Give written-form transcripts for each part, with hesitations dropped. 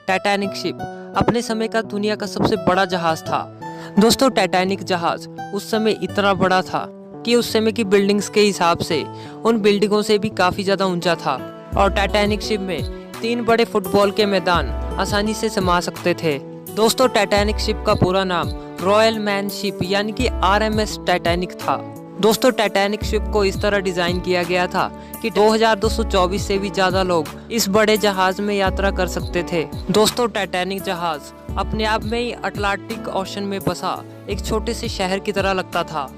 Titanic ship अपने समय का दुनिया का सबसे बड़ा जहाज था। दोस्तों, टाइटैनिक जहाज उस समय इतना बड़ा था कि उस समय की बिल्डिंग्स के हिसाब से उन बिल्डिंगों से भी काफी ज्यादा ऊंचा था। और टाइटैनिक शिप में 3 बड़े फुटबॉल के मैदान आसानी से समा सकते थे। दोस्तों, टाइटैनिक शिप का पूरा नाम रॉयल मैन शिप यानी कि RMS टाइटैनिक था। दोस्तों, टाइटैनिक शिप को इस तरह डिजाइन किया गया था कि 2224 से भी ज्यादा लोग इस बड़े जहाज में यात्रा कर सकते थे। दोस्तों, टाइटैनिक जहाज अपने आप में ही अटलांटिक ओशन में बसा एक छोटे से शहर की तरह लगता था।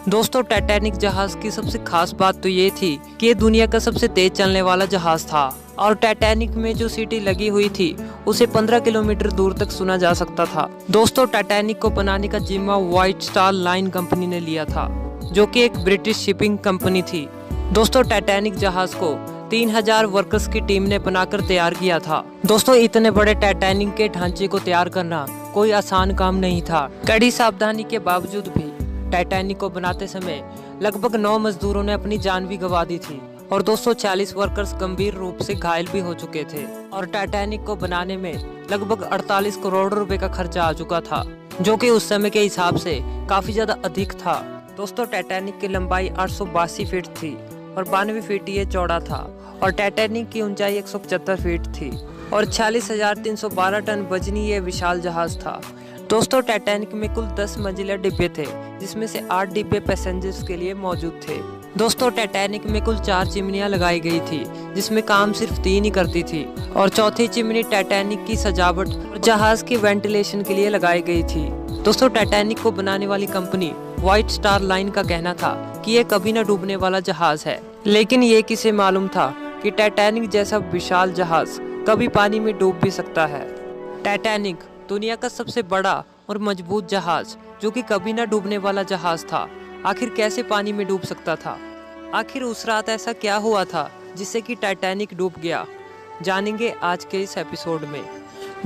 दोस्तों, टाइटैनिक जहाज की सबसे खास बात तो ये थी कि ये दुनिया का सबसे तेज चलने वाला जहाज था और टाइटैनिक में जो सीटी लगी हुई थी उसे 15 किलोमीटर दूर तक सुना जा सकता था। दोस्तों, टाइटैनिक को बनाने का जिम्मा व्हाइट स्टार लाइन कंपनी ने लिया था, जो कि एक ब्रिटिश शिपिंग कंपनी थी। दोस्तों, टाइटैनिक जहाज को 3000 वर्कर्स की टीम ने बनाकर तैयार किया था। दोस्तों, इतने बड़े टाइटैनिक के ढांचे को तैयार करना कोई आसान काम नहीं था। कड़ी सावधानी के बावजूद भी टाइटैनिक को बनाते समय लगभग 9 मजदूरों ने अपनी जान भी गंवा दी थी और 240 वर्कर्स गंभीर रूप से घायल भी हो चुके थे। और टाइटैनिक को बनाने में लगभग 48 करोड़ रुपए का खर्चा आ चुका था, जो कि उस समय के हिसाब से काफी ज्यादा अधिक था। दोस्तों, टाइटैनिक की लंबाई 882 फीट थी और 92 फीट ये चौड़ा था और टाइटैनिक की ऊंचाई 175 फीट थी और 46,312 टन वजनी ये विशाल जहाज था। दोस्तों, टाइटैनिक में कुल 10 मंजिला डिब्बे थे, जिसमें से 8 डिब्बे पैसेंजर्स के लिए मौजूद थे। दोस्तों, टाइटैनिक में कुल 4 चिमनियां लगाई गई थी, जिसमें काम सिर्फ 3 ही करती थी और चौथी चिमनी टाइटैनिक की सजावट और जहाज की वेंटिलेशन के लिए लगाई गई थी। दोस्तों, टाइटैनिक को बनाने वाली कंपनी व्हाइट स्टार लाइन का कहना था कि ये कभी न डूबने वाला जहाज है, लेकिन ये किसे मालूम था कि टाइटैनिक जैसा विशाल जहाज कभी पानी में डूब भी सकता है। टाइटैनिक दुनिया का सबसे बड़ा और मजबूत जहाज, जो कि कभी न डूबने वाला जहाज था, आखिर कैसे पानी में डूब सकता था? आखिर उस रात ऐसा क्या हुआ था जिससे कि टाइटैनिक डूब गया? जानेंगे आज के इस एपिसोड में।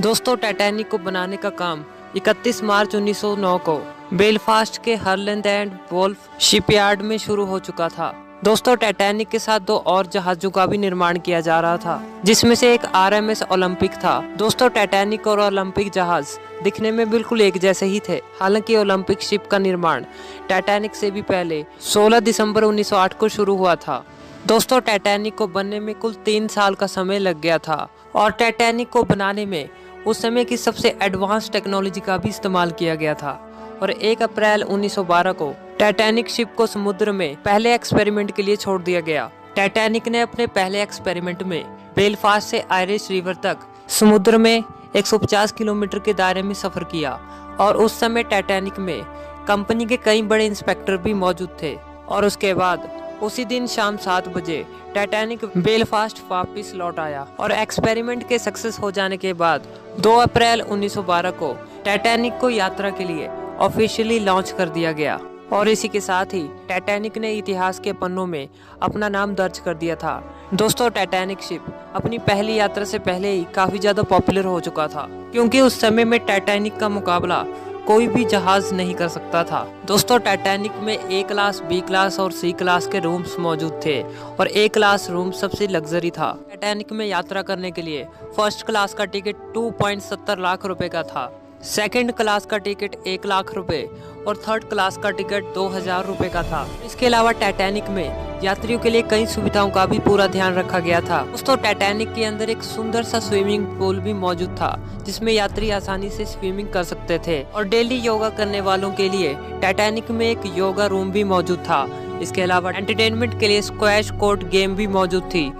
दोस्तों, टाइटैनिक को बनाने का काम 31 मार्च 1909 को बेलफास्ट के हरलैंड एंड वोल्फ शिपयार्ड में शुरू हो चुका था। दोस्तों, टाइटैनिक के साथ 2 और जहाजों का भी निर्माण किया जा रहा था, जिसमें से एक RMS ओलंपिक था। दोस्तों, टाइटैनिक और ओलंपिक जहाज दिखने में बिल्कुल एक जैसे ही थे। हालांकि ओलंपिक शिप का निर्माण टाइटैनिक से भी पहले 16 दिसंबर 1908 को शुरू हुआ था। दोस्तों, टाइटैनिक को बनने में कुल 3 साल का समय लग गया था और टाइटैनिक को बनाने में उस समय की सबसे एडवांस टेक्नोलॉजी का भी इस्तेमाल किया गया था। और 1 अप्रैल 1912 को टाइटैनिक शिप को समुद्र में पहले एक्सपेरिमेंट के लिए छोड़ दिया गया। टाइटैनिक ने अपने पहले एक्सपेरिमेंट में बेलफास्ट से आयरिश रिवर तक समुद्र में 150 किलोमीटर के दायरे में सफर किया और उस समय टाइटैनिक में कंपनी के कई बड़े इंस्पेक्टर भी मौजूद थे। और उसके बाद उसी दिन शाम 7 बजे टाइटैनिक बेलफास्ट वापिस लौट आया और एक्सपेरिमेंट के सक्सेस हो जाने के बाद 2 अप्रैल 1912 को टाइटैनिक को यात्रा के लिए ऑफिशियली लॉन्च कर दिया गया। और इसी के साथ ही टाइटैनिक ने इतिहास के पन्नों में अपना नाम दर्ज कर दिया था। दोस्तों, टाइटैनिक शिप अपनी पहली यात्रा से पहले ही काफी ज्यादा पॉपुलर हो चुका था, क्योंकि उस समय में टाइटैनिक का मुकाबला कोई भी जहाज नहीं कर सकता था। दोस्तों, टाइटैनिक में A क्लास, B क्लास और C क्लास के रूम्स मौजूद थे और A क्लास रूम सबसे लग्जरी था। टाइटैनिक में यात्रा करने के लिए फर्स्ट क्लास का टिकट 2.70 लाख रुपए का था, सेकंड क्लास का टिकट 1 लाख रुपए और थर्ड क्लास का टिकट 2000 रुपए का था। इसके अलावा टाइटैनिक में यात्रियों के लिए कई सुविधाओं का भी पूरा ध्यान रखा गया था। दोस्तों, टाइटैनिक के अंदर एक सुंदर सा स्विमिंग पूल भी मौजूद था, जिसमें यात्री आसानी से स्विमिंग कर सकते थे। और डेली योगा करने वालों के लिए टाइटैनिक में एक योगा रूम भी मौजूद था। इसके अलावा एंटरटेनमेंट के लिए स्क्वैश कोर्ट गेम भी मौजूद थी।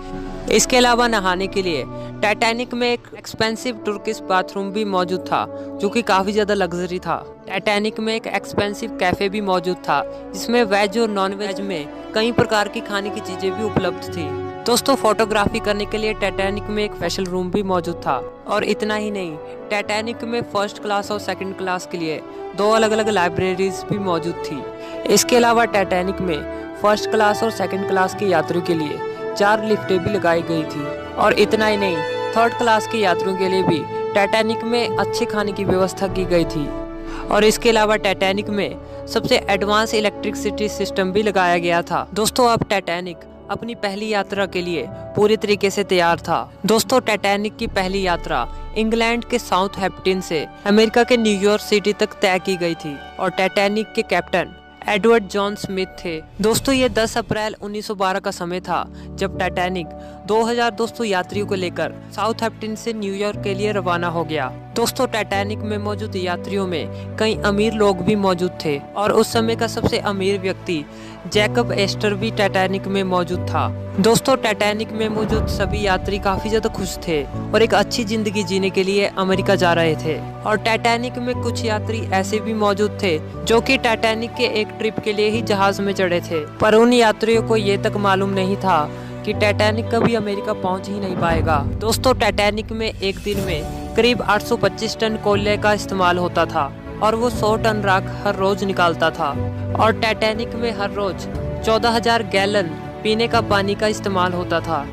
इसके अलावा नहाने के लिए टाइटैनिक में एक एक्सपेंसिव टर्किश बाथरूम भी मौजूद था, जो कि काफी ज्यादा लग्जरी था। टाइटैनिक में एक एक्सपेंसिव कैफे भी मौजूद था, जिसमें वेज और नॉन वेज में कई प्रकार की खाने की चीजें भी उपलब्ध थी। दोस्तों, फोटोग्राफी करने के लिए टाइटैनिक में एक स्पेशल रूम भी मौजूद था। और इतना ही नहीं, टाइटैनिक में फर्स्ट क्लास और सेकंड क्लास के लिए 2 अलग अलग लाइब्रेरीज भी मौजूद थी। इसके अलावा टाइटैनिक में फर्स्ट क्लास और सेकंड क्लास के यात्रियों के लिए 4 लिफ्टें भी लगाई गई थी। और इतना ही नहीं, थर्ड क्लास के यात्रियों के लिए भी टाइटैनिक में अच्छे खाने की व्यवस्था की गई थी। और इसके अलावा टाइटैनिक में सबसे एडवांस इलेक्ट्रिसिटी सिस्टम भी लगाया गया था। दोस्तों, अब टाइटैनिक अपनी पहली यात्रा के लिए पूरी तरीके से तैयार था। दोस्तों, टाइटैनिक की पहली यात्रा इंग्लैंड के साउथहैम्पटन से अमेरिका के न्यूयॉर्क सिटी तक तय की गई थी और टाइटैनिक के कैप्टन एडवर्ड जॉन स्मिथ थे। दोस्तों, ये 10 अप्रैल 1912 का समय था जब टाइटैनिक 2200 यात्रियों को लेकर साउथहैम्पटन से न्यूयॉर्क के लिए रवाना हो गया। दोस्तों, टाइटैनिक में मौजूद यात्रियों में कई अमीर लोग भी मौजूद थे और उस समय का सबसे अमीर व्यक्ति जैकब एस्टर भी टाइटैनिक में मौजूद था। दोस्तों, टाइटैनिक में मौजूद सभी यात्री काफी ज्यादा खुश थे और एक अच्छी जिंदगी जीने के लिए अमेरिका जा रहे थे। और टाइटैनिक में कुछ यात्री ऐसे भी मौजूद थे जो कि टाइटैनिक के एक ट्रिप के लिए ही जहाज में चढ़े थे, पर उन यात्रियों को ये तक मालूम नहीं था कि टाइटैनिक कभी अमेरिका पहुंच ही नहीं पाएगा। दोस्तों, टाइटैनिक में एक दिन में करीब 825 टन कोयले का इस्तेमाल होता था और वो 100 टन राख हर रोज निकालता था। और टाइटैनिक में हर रोज 14,000 गैलन पीने का पानी का इस्तेमाल होता था।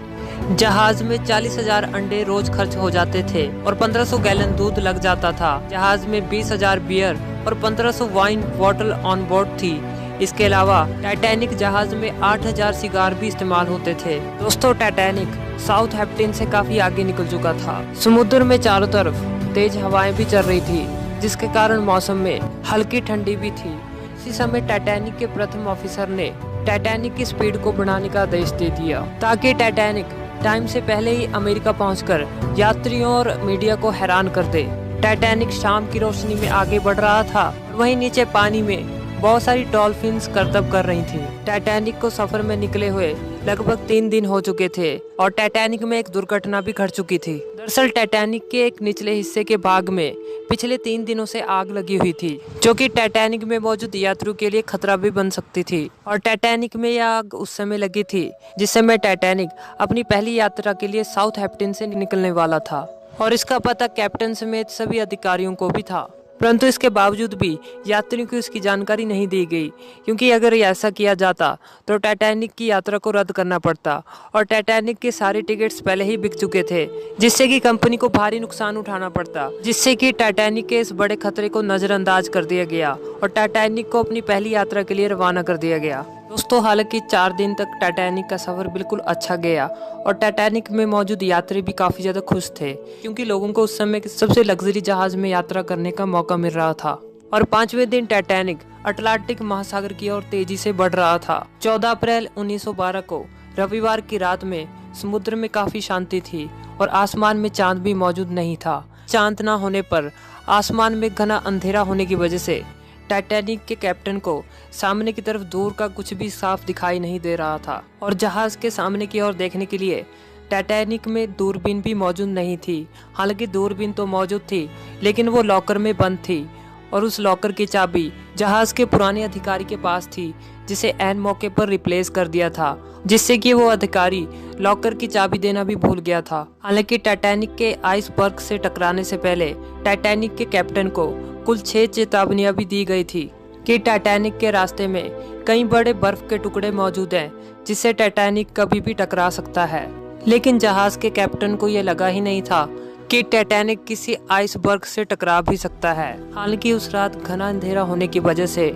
जहाज में 40,000 अंडे रोज खर्च हो जाते थे और 1500 गैलन दूध लग जाता था। जहाज में 20,000 बियर और 1500 वाइन बॉटल ऑन बोर्ड थी। इसके अलावा टाइटैनिक जहाज में 8,000 सिगार भी इस्तेमाल होते थे। दोस्तों, टाइटैनिक साउथहैम्पटन से काफी आगे निकल चुका था। समुद्र में चारों तरफ तेज हवाएं भी चल रही थी, जिसके कारण मौसम में हल्की ठंडी भी थी। इसी समय टाइटैनिक के प्रथम ऑफिसर ने टाइटैनिक की स्पीड को बढ़ाने का आदेश दे दिया ताकि टाइटैनिक टाइम से पहले ही अमेरिका पहुंचकर यात्रियों और मीडिया को हैरान कर दे। टाइटैनिक शाम की रोशनी में आगे बढ़ रहा था, वहीं नीचे पानी में बहुत सारी डॉल्फिन्स करतब कर रही थी। टाइटैनिक को सफर में निकले हुए लगभग 3 दिन हो चुके थे और टाइटैनिक में एक दुर्घटना भी घट चुकी थी। दरअसल टाइटैनिक के एक निचले हिस्से के भाग में पिछले 3 दिनों से आग लगी हुई थी, जो कि टाइटैनिक में मौजूद यात्रियों के लिए खतरा भी बन सकती थी। और टाइटैनिक में यह आग उस समय लगी थी जिस समय टाइटैनिक अपनी पहली यात्रा के लिए साउथहैम्पटन से निकलने वाला था और इसका पता कैप्टन समेत सभी अधिकारियों को भी था। परंतु इसके बावजूद भी यात्रियों को इसकी जानकारी नहीं दी गई, क्योंकि अगर ऐसा किया जाता तो टाइटैनिक की यात्रा को रद्द करना पड़ता और टाइटैनिक के सारे टिकट्स पहले ही बिक चुके थे, जिससे कि कंपनी को भारी नुकसान उठाना पड़ता, जिससे कि टाइटैनिक के इस बड़े खतरे को नजरअंदाज कर दिया गया और टाइटैनिक को अपनी पहली यात्रा के लिए रवाना कर दिया गया। दोस्तों, हालांकि 4 दिन तक टाइटैनिक का सफर बिल्कुल अच्छा गया और टाइटैनिक में मौजूद यात्री भी काफी ज्यादा खुश थे, क्योंकि लोगों को उस समय सबसे लग्जरी जहाज में यात्रा करने का मौका मिल रहा था। और 5वें दिन टाइटैनिक अटलांटिक महासागर की ओर तेजी से बढ़ रहा था। 14 अप्रैल 1912 को रविवार की रात में समुद्र में काफी शांति थी और आसमान में चांद भी मौजूद नहीं था। चांद न होने पर आसमान में घना अंधेरा होने की वजह से टाइटैनिक के कैप्टन को सामने की तरफ दूर का कुछ भी साफ दिखाई नहीं दे रहा था और जहाज के सामने की ओर देखने के लिए टाइटैनिक में दूरबीन भी मौजूद नहीं थी। हालांकि दूरबीन तो मौजूद थी, लेकिन वो लॉकर में बंद थी और उस लॉकर की चाबी जहाज के पुराने अधिकारी के पास थी, जिसे ऐन मौके पर रिप्लेस कर दिया था, जिससे कि वो अधिकारी लॉकर की चाबी देना भी भूल गया था। हालांकि टाइटैनिक के आइसबर्ग से टकराने से पहले टाइटैनिक के कैप्टन को कुल 6 चेतावनियां भी दी गई थी कि टाइटैनिक के रास्ते में कई बड़े बर्फ के टुकड़े मौजूद हैं, जिससे टाइटैनिक कभी भी टकरा सकता है। लेकिन जहाज के कैप्टन को यह लगा ही नहीं था कि टाइटैनिक किसी आइसबर्ग से टकरा भी सकता है। हालांकि उस रात घना अंधेरा होने की वजह से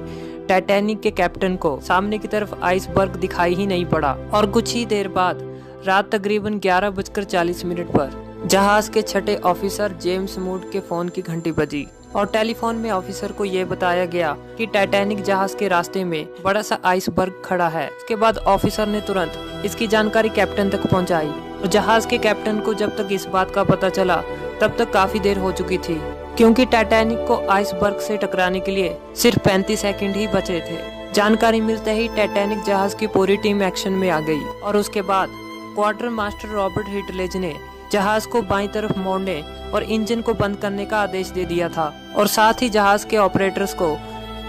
टाइटैनिक के कैप्टन को सामने की तरफ आइसबर्ग दिखाई ही नहीं पड़ा और कुछ ही देर बाद रात तकरीबन 11:40 पर जहाज के 6ठे ऑफिसर जेम्स मूड के फोन की घंटी बजी और टेलीफोन में ऑफिसर को यह बताया गया कि टाइटैनिक जहाज के रास्ते में बड़ा सा आइसबर्ग खड़ा है। इसके बाद ऑफिसर ने तुरंत इसकी जानकारी कैप्टन तक पहुंचाई और जहाज के कैप्टन को जब तक इस बात का पता चला तब तक काफी देर हो चुकी थी, क्योंकि टाइटैनिक को आइसबर्ग से टकराने के लिए सिर्फ 35 सेकंड ही बचे थे। जानकारी मिलते ही टाइटैनिक जहाज की पूरी टीम एक्शन में आ गई और उसके बाद क्वार्टर मास्टर रॉबर्ट हिटलेज ने जहाज को बाईं तरफ मोड़ने और इंजन को बंद करने का आदेश दे दिया था और साथ ही जहाज के ऑपरेटर्स को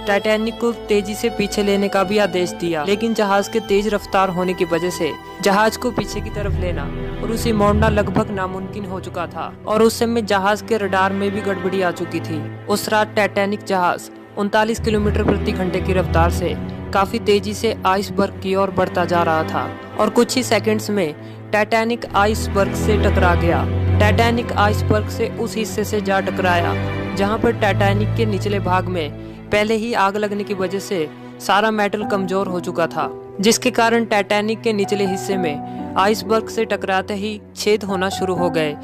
टाइटैनिक को तेजी से पीछे लेने का भी आदेश दिया। लेकिन जहाज के तेज रफ्तार होने की वजह से जहाज को पीछे की तरफ लेना और उसे मोड़ना लगभग नामुमकिन हो चुका था और उस समय जहाज के रडार में भी गड़बड़ी आ चुकी थी। उस रात टाइटैनिक जहाज 39 किलोमीटर प्रति घंटे की रफ्तार से काफी तेजी से आइसबर्ग की ओर बढ़ता जा रहा था और कुछ ही सेकंड्स में टाइटैनिक आइसबर्ग से टकरा गया। टाइटैनिक आइसबर्ग से उस हिस्से से जा टकराया जहां पर टाइटैनिक के निचले भाग में पहले ही आग लगने की वजह से सारा मेटल कमजोर हो चुका था जिसके कारण टाइटैनिक के निचले हिस्से में आइसबर्ग से टकराते ही छेद होना शुरू हो गए,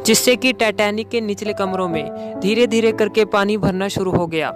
जिससे कि टाइटैनिक के निचले कमरों में धीरे धीरे करके पानी भरना शुरू हो गया।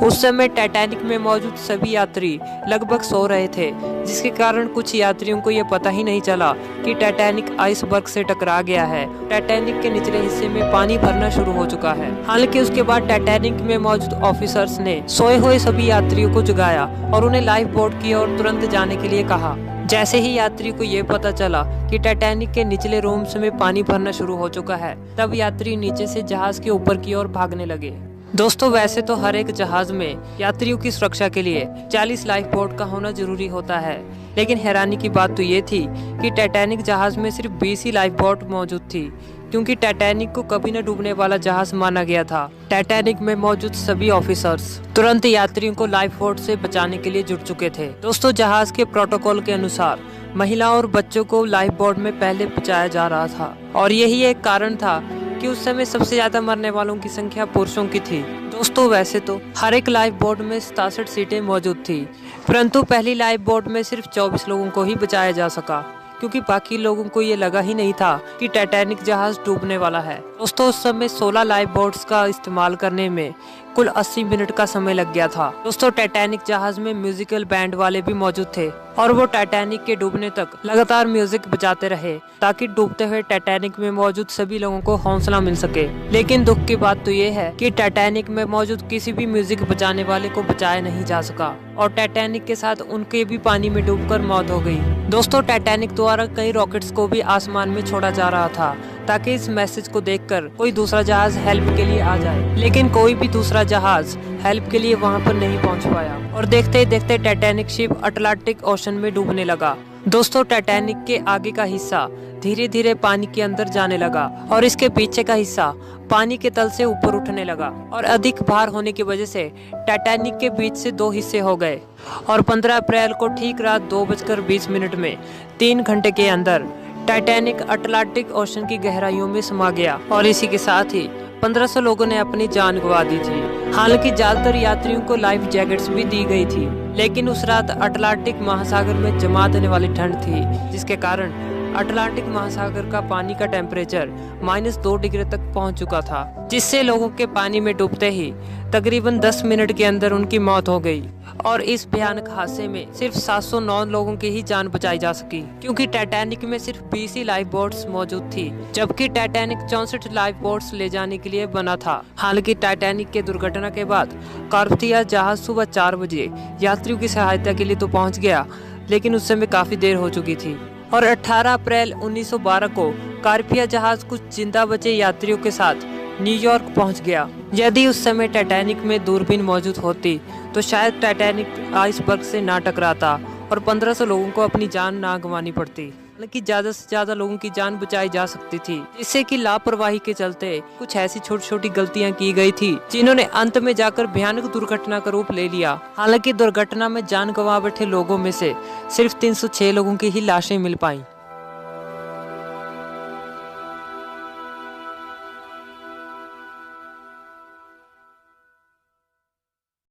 उस समय टाइटैनिक में मौजूद सभी यात्री लगभग सो रहे थे, जिसके कारण कुछ यात्रियों को यह पता ही नहीं चला कि टाइटैनिक आइसबर्ग से टकरा गया है। टाइटैनिक के निचले हिस्से में पानी भरना शुरू हो चुका है। हालांकि उसके बाद टाइटैनिक में मौजूद ऑफिसर्स ने सोए हुए सभी यात्रियों को जगाया और उन्हें लाइफ बोट की ओर तुरंत जाने के लिए कहा। जैसे ही यात्री को ये पता चला कि टाइटैनिक के निचले रूम्स में पानी भरना शुरू हो चुका है, तब यात्री नीचे से जहाज के ऊपर की ओर भागने लगे। दोस्तों, वैसे तो हर एक जहाज में यात्रियों की सुरक्षा के लिए 40 लाइफ बोट का होना जरूरी होता है, लेकिन हैरानी की बात तो ये थी कि टाइटैनिक जहाज में सिर्फ 20 ही लाइफ बोट मौजूद थी, क्योंकि टाइटैनिक को कभी न डूबने वाला जहाज माना गया था। टाइटैनिक में मौजूद सभी ऑफिसर्स तुरंत यात्रियों को लाइफ बोट से बचाने के लिए जुट चुके थे। दोस्तों, जहाज के प्रोटोकॉल के अनुसार महिला और बच्चों को लाइफ बोट में पहले पहुंचाया जा रहा था, और यही एक कारण था कि उस समय सबसे ज्यादा मरने वालों की संख्या पुरुषों की थी। दोस्तों, वैसे तो हर एक लाइफ बोट में 67 सीटें मौजूद थी, परंतु पहली लाइफ बोट में सिर्फ 24 लोगों को ही बचाया जा सका, क्योंकि बाकी लोगों को ये लगा ही नहीं था कि टाइटैनिक जहाज डूबने वाला है। दोस्तों, उस समय 16 लाइफ बोट्स का इस्तेमाल करने में कुल 80 मिनट का समय लग गया था। दोस्तों, टाइटैनिक जहाज में म्यूजिकल बैंड वाले भी मौजूद थे और वो टाइटैनिक के डूबने तक लगातार म्यूजिक बजाते रहे, ताकि डूबते हुए टाइटैनिक में मौजूद सभी लोगों को हौसला मिल सके। लेकिन दुख की बात तो ये है कि टाइटैनिक में मौजूद किसी भी म्यूजिक बजाने वाले को बचाया नहीं जा सका, और टाइटैनिक के साथ उनके भी पानी में डूबकर मौत हो गई। दोस्तों, टाइटैनिक द्वारा कई रॉकेट्स को भी आसमान में छोड़ा जा रहा था, ताकि इस मैसेज को देखकर कोई दूसरा जहाज हेल्प के लिए आ जाए, लेकिन कोई भी दूसरा जहाज हेल्प के लिए वहां पर नहीं पहुंच पाया, और देखते ही देखते टाइटैनिक शिप अटलांटिक ओशन में डूबने लगा। दोस्तों, टाइटैनिक के आगे का हिस्सा धीरे धीरे पानी के अंदर जाने लगा और इसके पीछे का हिस्सा पानी के तल से ऊपर उठने लगा, और अधिक भार होने की वजह से टाइटैनिक के बीच से 2 हिस्से हो गए, और 15 अप्रैल को ठीक रात 2:20 में 3 घंटे के अंदर टाइटैनिक अटलांटिक ओशन की गहराइयों में समा गया, और इसी के साथ ही 1500 लोगों ने अपनी जान गंवा दी थी। हालांकि ज्यादातर यात्रियों को लाइफ जैकेट्स भी दी गई थी, लेकिन उस रात अटलांटिक महासागर में जमा देने वाली ठंड थी, जिसके कारण अटलांटिक महासागर का पानी का टेम्परेचर -2 डिग्री तक पहुंच चुका था, जिससे लोगों के पानी में डूबते ही तकरीबन 10 मिनट के अंदर उनकी मौत हो गई। और इस भयानक हादसे में सिर्फ 709 लोगों की ही जान बचाई जा सकी, क्योंकि टाइटैनिक में सिर्फ 20 ही लाइफ बोट्स मौजूद थी, जबकि टाइटैनिक 64 लाइफ बोट्स ले जाने के लिए बना था। हालांकि टाइटैनिक के दुर्घटना के बाद कार्पथिया जहाज सुबह 4 बजे यात्रियों की सहायता के लिए तो पहुंच गया, लेकिन उस समय काफी देर हो चुकी थी, और 18 अप्रैल 1912 को कार्पिया जहाज कुछ जिंदा बचे यात्रियों के साथ न्यूयॉर्क पहुंच गया। यदि उस समय टाइटैनिक में दूरबीन मौजूद होती तो शायद टाइटैनिक आइसबर्ग से ना टकराता और 1500 लोगों को अपनी जान ना गंवानी पड़ती। हालांकि ज्यादा से ज्यादा लोगों की जान बचाई जा सकती थी, जिससे कि लापरवाही के चलते कुछ ऐसी छोटी छोटी गलतियां की गई थी, जिन्होंने अंत में जाकर भयानक दुर्घटना का रूप ले लिया। हालांकि दुर्घटना में जान गंवा बैठे लोगों में से सिर्फ 306 लोगों की ही लाशें मिल पाई।